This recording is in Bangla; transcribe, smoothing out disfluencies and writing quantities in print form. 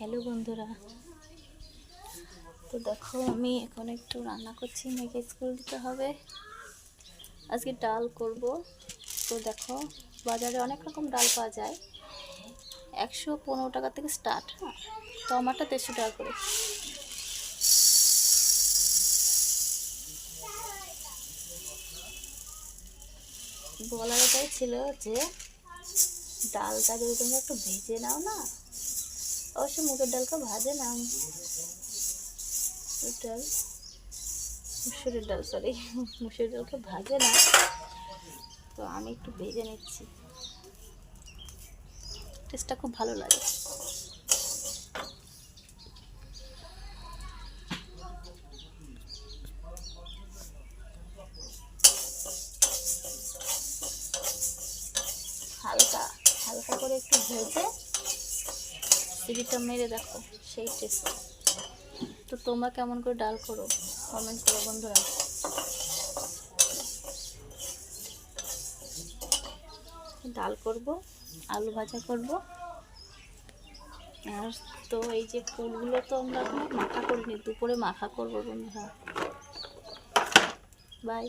হ্যালো বন্ধুরা, তো দেখো আমি এখন একটু রান্না করছি। মেয়েকে স্কুল দিতে হবে। আজকে ডাল করব। তো দেখো বাজারে অনেক রকম ডাল পাওয়া যায়, 115 টাকা থেকে স্টার্ট। তো আমারটা 150 টাকা করে। বলার এটাই ছিল যে ডালটা যদি তোমরা একটু ভেজে নাও না, অবশ্যই মুগের ডালকে ভাজে নাও, ডাল মুসুরির ডাল সরি মুসুরির ডালকে ভাজে না, তো আমি একটু ভেজে নিচ্ছি, টেস্টটা খুব ভালো লাগে। হালকা হালকা করে একটু ভেজে সিটিটা মেরে দেখো, সেই টেস্ট। তো তোমরা কেমন করে ডাল করো কমেন্ট করো বন্ধুরা। ডাল করব, আলু ভাজা করব, আর তো এই যে ফুলগুলো তো আমরা মাখা করিনি, দুপুরে মাখা করবো বন্ধুরা। বাই।